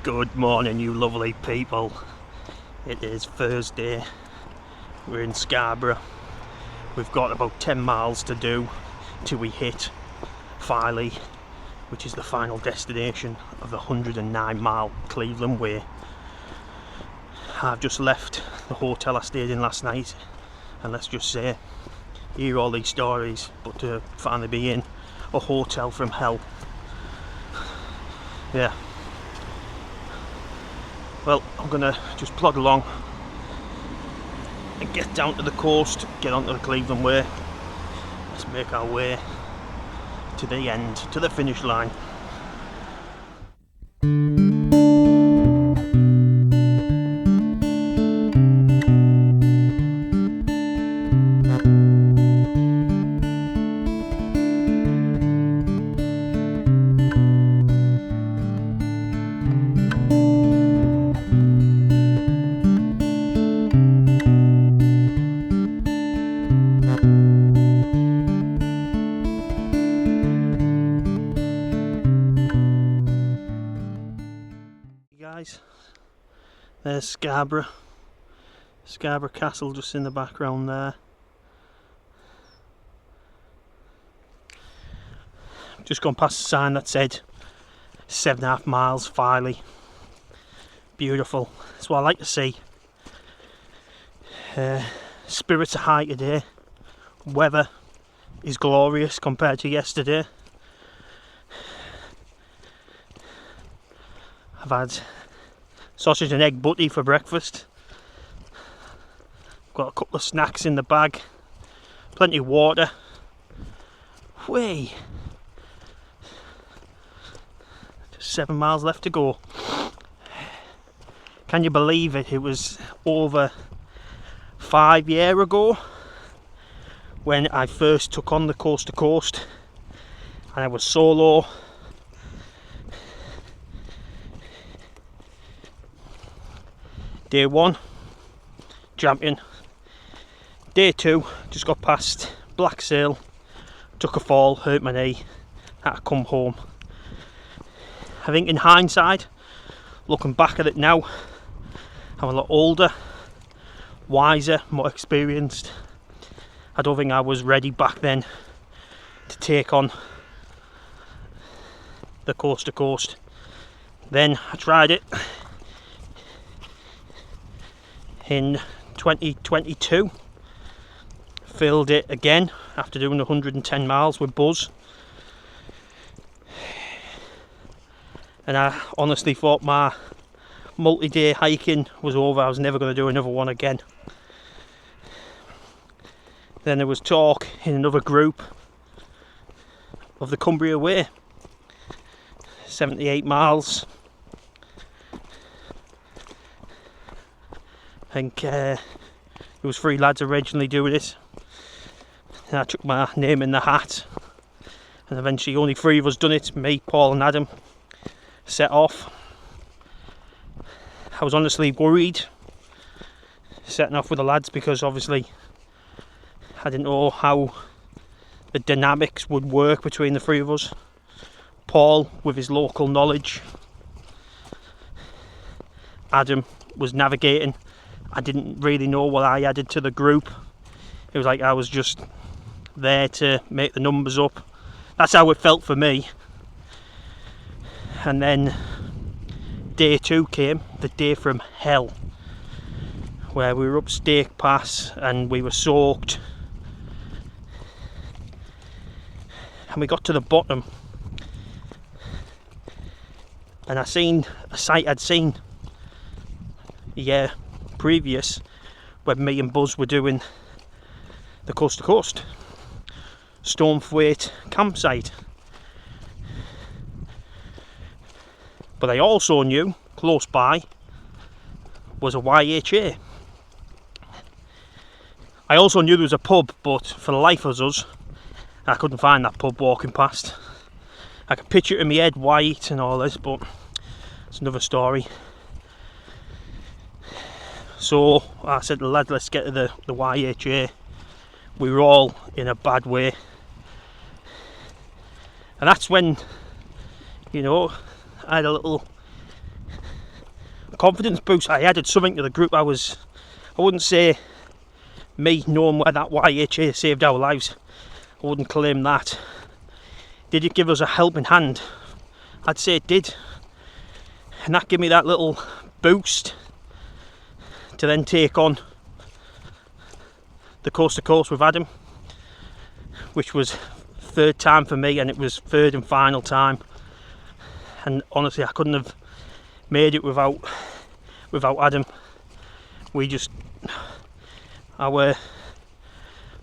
Good morning, you lovely people. It is Thursday. We're in Scarborough. We've got about 10 miles to do till we hit Filey, which is the final destination of the 109-mile Cleveland Way. I've just left the hotel I stayed in last night, and let's just say, hear all these stories, but to finally be in a hotel from hell. Yeah. Well, I'm gonna just plod along and get down to the coast, get onto the Cleveland Way. Let's make our way to the end, to the finish line. Guys, there's Scarborough Castle just in the background there. Just gone past a sign that said 7.5 miles Filey. Beautiful, that's what I like to see. Spirits are high today. Weather is glorious compared to yesterday. I've had sausage and egg butty for breakfast. Got a couple of snacks in the bag. Plenty of water. Whee! Just 7 miles left to go. Can you believe it? It was over 5 years ago when I first took on the coast to coast, and I was solo. Day 1, champion. Day 2, just got past Black Sail, took a fall, hurt my knee, had to come home. I think in hindsight, looking back at it now, I'm a lot older, wiser, more experienced. I don't think I was ready back then to take on the coast to coast. Then I tried it in 2022, filled it again after doing 110 miles with Buzz, and I honestly thought my multi-day hiking was over. I was never going to do another one again. Then there was talk in another group of the Cumbria Way, 78 miles. I think there was 3 lads originally doing it, and I took my name in the hat, and eventually only 3 of us done it, me, Paul and Adam, set off. I was honestly worried setting off with the lads because obviously I didn't know how the dynamics would work between the 3 of us. Paul with his local knowledge, Adam was navigating. I didn't really know what I added to the group. It was like I was just there to make the numbers up. That's how it felt for me. And then day 2 came, the day from hell, where we were up Stake Pass and we were soaked. And we got to the bottom, and I seen a sight I'd seen previous when me and Buzz were doing the coast to coast Stonethwaite campsite. But I also knew close by was a YHA. I also knew there was a pub, but for the life of us I couldn't find that pub walking past. I could picture it in my head, white and all this, but it's another story. So I said to the lad, let's get to the YHA. We were all in a bad way. And that's when, you know, I had a little confidence boost. I added something to the group. I wouldn't say me knowing where that YHA saved our lives, I wouldn't claim that. Did it give us a helping hand? I'd say it did. And that gave me that little boost to then take on the coast to coast with Adam, which was third time for me, and it was third and final time. And honestly, I couldn't have made it without Adam. Our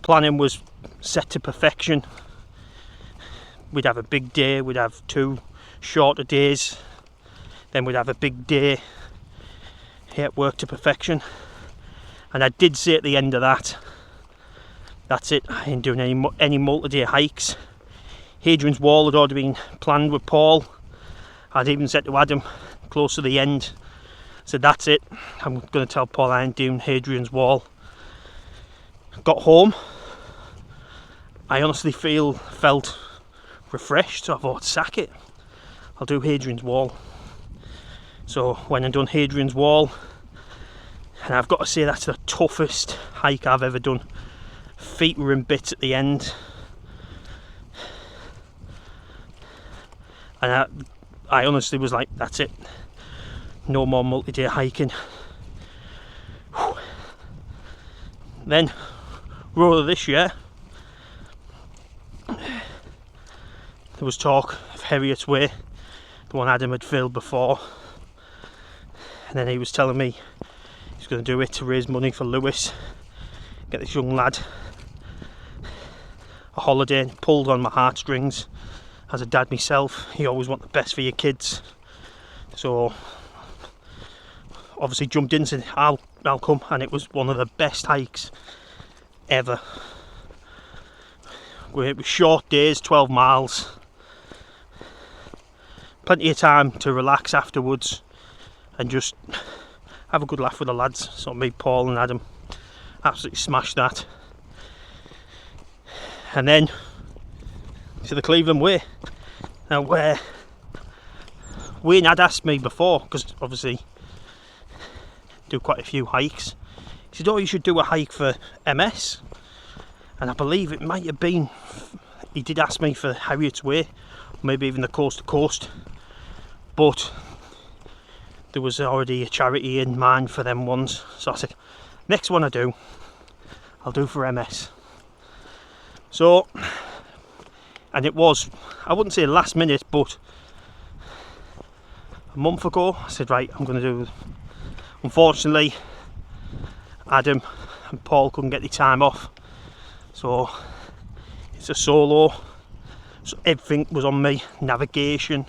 planning was set to perfection. We'd have a big day, we'd have 2 shorter days, then we'd have a big day. It worked to perfection. And I did say at the end of that, that's it, I ain't doing any multi-day hikes. Hadrian's Wall had already been planned with Paul. I'd even said to Adam close to the end, said that's it, I'm going to tell Paul I ain't doing Hadrian's Wall. Got home, I honestly felt refreshed, so I thought, sack it, I'll do Hadrian's Wall. So when I done Hadrian's Wall, and I've got to say that's the toughest hike I've ever done. Feet were in bits at the end, and I honestly was like, that's it, no more multi-day hiking. Whew. Then roll of this year, there was talk of Heriot's Way, the one Adam had filled before, and then he was telling me he's going to do it to raise money for Lewis, get this young lad a holiday. And pulled on my heartstrings. As a dad myself, you always want the best for your kids, so obviously jumped in and said I'll come, and it was one of the best hikes ever. It was short days, 12 miles, plenty of time to relax afterwards and just have a good laugh with the lads. So me, Paul and Adam absolutely smashed that. And then to the Cleveland Way. Now where Wayne had asked me before, because obviously do quite a few hikes, he said, oh, you should do a hike for MS. And I believe it might have been, he did ask me for Heriot's Way, maybe even the coast to coast, but there was already a charity in mind for them ones. So I said, next one I do, I'll do for MS. So, and it was, I wouldn't say last minute, but a month ago I said, right, I'm going to do. Unfortunately Adam and Paul couldn't get the time off, so it's a solo, so everything was on me. Navigation,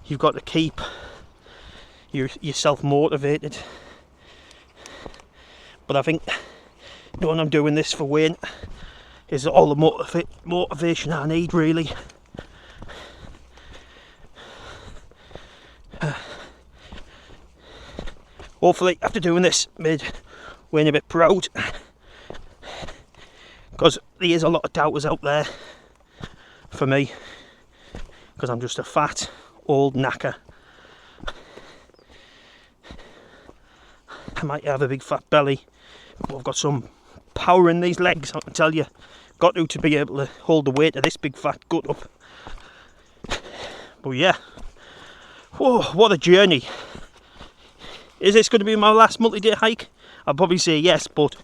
you've got to keep yourself motivated, but I think when I'm doing this for Wayne is all the motivation I need, really. Hopefully after doing this made Wayne a bit proud, because there is a lot of doubters out there for me, because I'm just a fat old knacker. I might have a big fat belly, but I've got some power in these legs, I can tell you. Got to be able to hold the weight of this big fat gut up. But yeah, whoa, what a journey. Is this going to be my last multi-day hike? I'll probably say yes, but as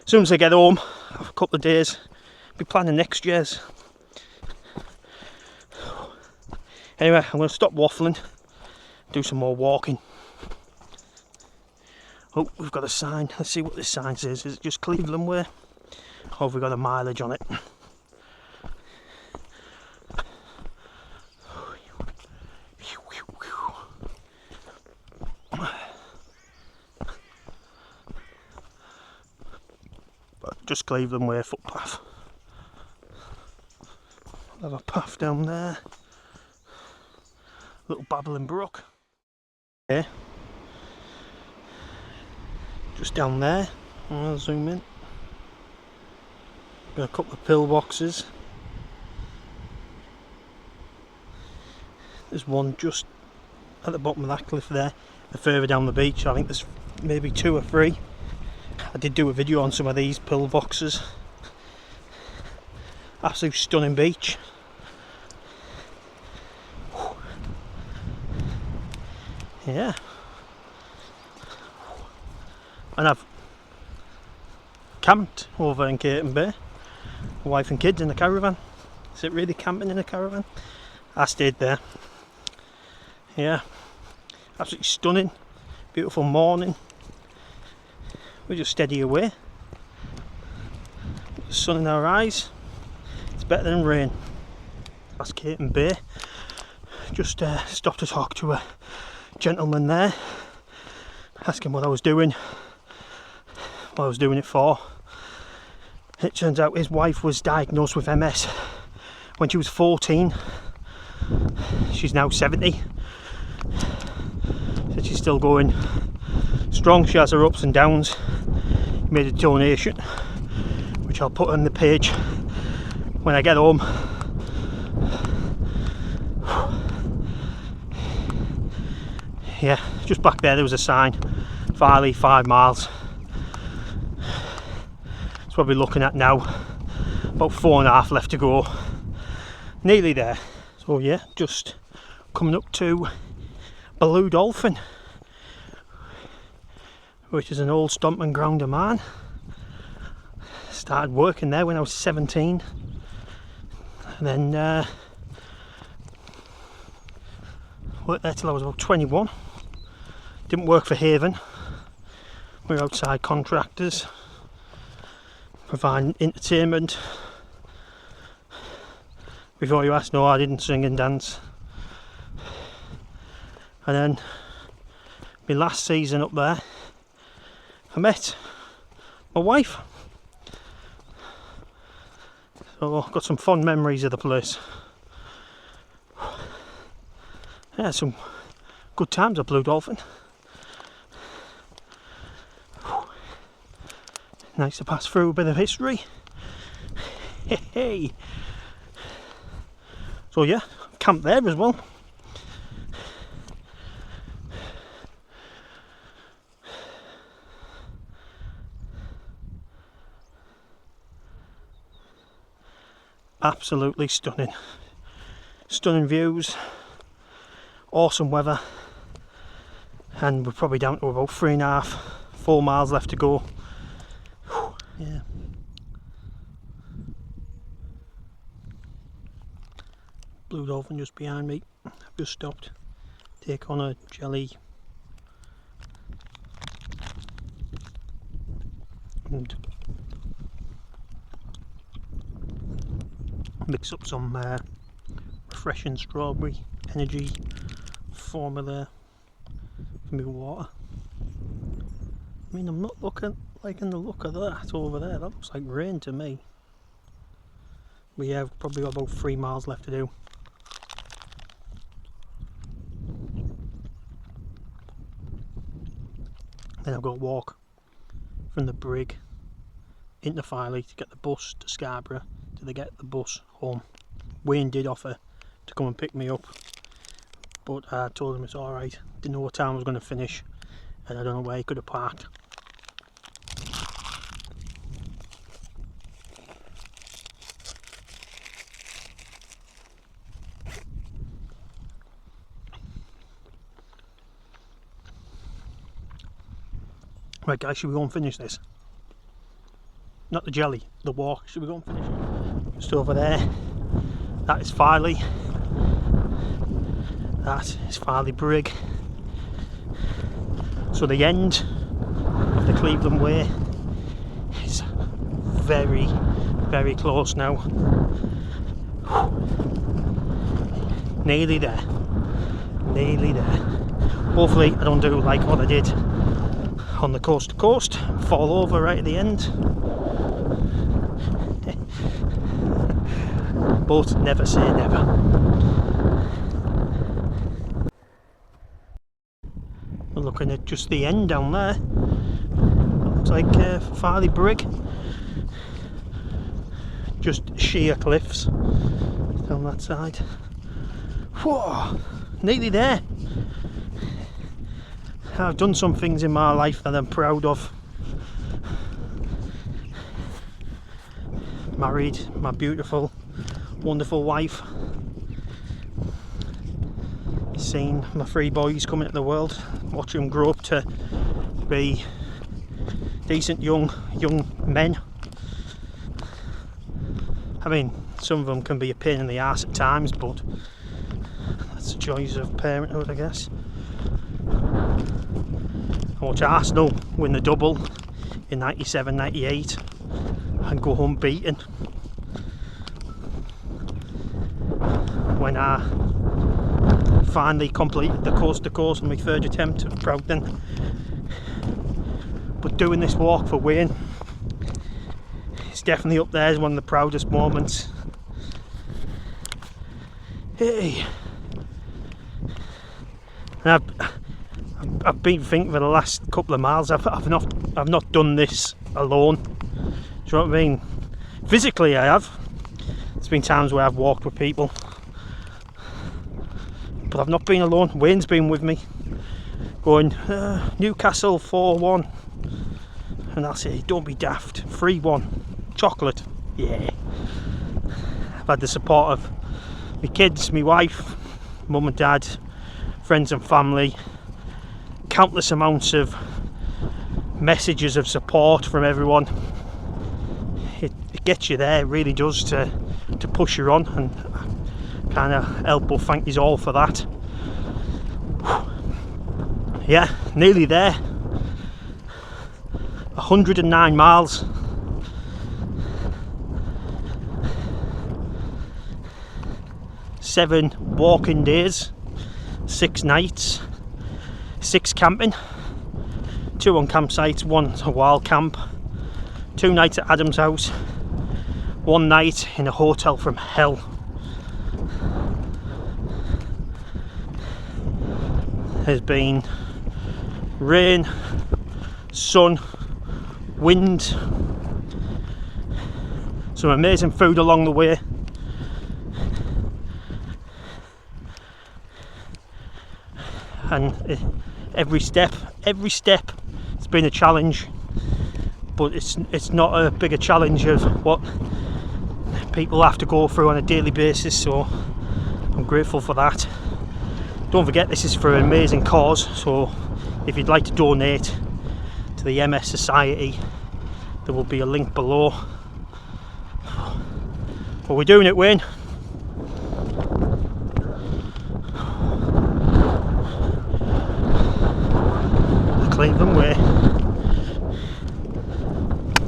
soon as I get home, have a couple of days, I'll be planning next year's. Anyway, I'm going to stop waffling, do some more walking. Oh, we've got a sign. Let's see what this sign says. Is it just Cleveland Way? Or have we got a mileage on it? But just Cleveland Way footpath. Another path down there. Little babbling brook. Okay. Just down there. I'll zoom in. Got a couple of pillboxes. There's one just at the bottom of that cliff there. The further down the beach, I think there's maybe 2 or 3. I did do a video on some of these pillboxes. Absolute stunning beach. Yeah. And I've camped over in Caton Bay. My wife and kids in a caravan. Is it really camping in a caravan? I stayed there. Yeah. Absolutely stunning. Beautiful morning. We just steady away. The sun in our eyes. It's better than rain. That's Caton Bay. Just stopped to talk to a gentleman there. Ask him what I was doing. What I was doing it for. It turns out his wife was diagnosed with MS when she was 14. She's now 70. So she's still going strong. She has her ups and downs. Made a donation, which I'll put on the page when I get home. Yeah, just back there was a sign, Filey 5 miles. That's what we're looking at now. About 4.5 left to go. Nearly there. So yeah, just coming up to Blue Dolphin, which is an old stomping ground of mine. Started working there when I was 17, and then worked there till I was about 21. Didn't work for Haven. We were outside contractors, providing entertainment. Before you ask, no, I didn't sing and dance. And then my last season up there, I met my wife. So I've got some fond memories of the place. Yeah, some good times at Blue Dolphin. Nice to pass through a bit of history. Hey. So yeah, camped there as well. Absolutely stunning. Stunning views. Awesome weather. And we're probably down to about 3.5, 4 miles left to go. Yeah. Blue Dolphin just behind me. I've just stopped. Take on a jelly. And mix up some refreshing strawberry energy formula for my water. I mean, I'm not liking the look of that over there. That looks like rain to me. We have probably got about 3 miles left to do. Then I've got to walk from the brig into Filey to get the bus to Scarborough to get the bus home. Wayne did offer to come and pick me up, but I told him it's alright. Didn't know what time I was going to finish, and I don't know where he could have parked. Right guys, should we go and finish this? Not the jelly, the walk. Should we go and finish it? Just over there. That is Filey. That is Filey Brig. So the end of the Cleveland Way is very, very close now. Nearly there. Nearly there. Hopefully I don't do like what I did on the coast to coast, fall over right at the end. But never say never. We're looking at just the end down there. Looks like Filey Brig. Just sheer cliffs down that side. Whoa, nearly there. I've done some things in my life that I'm proud of. Married my beautiful, wonderful wife. Seen my 3 boys come into the world, watching them grow up to be decent young men. I mean, some of them can be a pain in the arse at times, but that's the joys of parenthood, I guess. I watch Arsenal win the double in 97, 98 and go home beaten. When I finally completed the coast to coast on my 3rd attempt, I was proud then. But doing this walk for Wayne, it's definitely up there as one of the proudest moments. Hey, and I've been thinking for the last couple of miles, I've not done this alone. Do you know what I mean? Physically I have. There's been times where I've walked with people, but I've not been alone. Wayne's been with me, going Newcastle 4-1, and I'll say, don't be daft, 3-1, chocolate, yeah. I've had the support of my kids, my wife, mum and dad, friends and family, countless amounts of messages of support from everyone. It gets you there, it really does, to push you on, and kind of help but thank you all for that. Yeah, nearly there. 109 miles. Seven walking days, 6 nights, 6 camping, 2 on campsites, 1 a wild camp, 2 nights at Adam's house, 1 night in a hotel from hell. There's been rain, sun, wind, some amazing food along the way. And every step it's been a challenge, but it's not a bigger challenge of what people have to go through on a daily basis, so I'm grateful for that. Don't forget, this is for an amazing cause, so if you'd like to donate to the MS Society, there will be a link below. But we're doing it, Wayne. The Cleveland Way.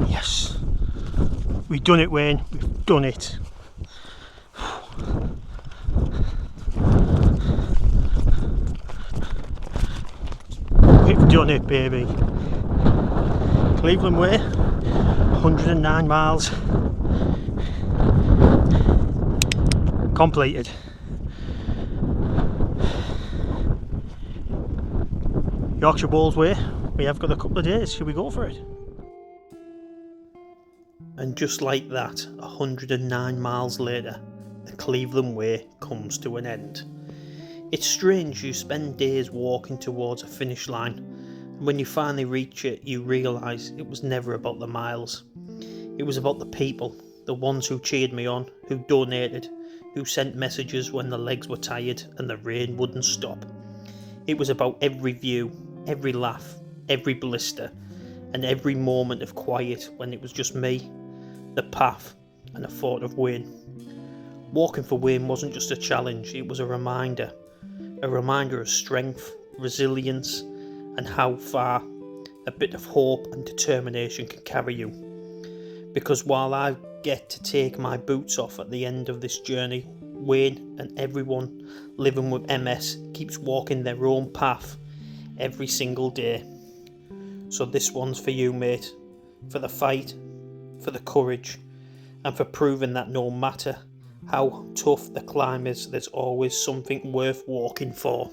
Yes, we've done it, Wayne. We've done it. We've done it, baby. Cleveland Way, 109 miles completed. Yorkshire Bowls Way, we have got a couple of days. Should we go for it? And just like that, 109 miles later, the Cleveland Way comes to an end. It's strange, you spend days walking towards a finish line, and when you finally reach it, you realise it was never about the miles. It was about the people, the ones who cheered me on, who donated, who sent messages when the legs were tired and the rain wouldn't stop. It was about every view, every laugh, every blister, and every moment of quiet when it was just me, the path, and a thought of Wayne. Walking for Wayne wasn't just a challenge, it was a reminder of strength, resilience, and how far a bit of hope and determination can carry you. Because while I get to take my boots off at the end of this journey, Wayne and everyone living with MS keeps walking their own path every single day. So this one's for you, mate, for the fight, for the courage, and for proving that no matter how tough the climb is, there's always something worth walking for.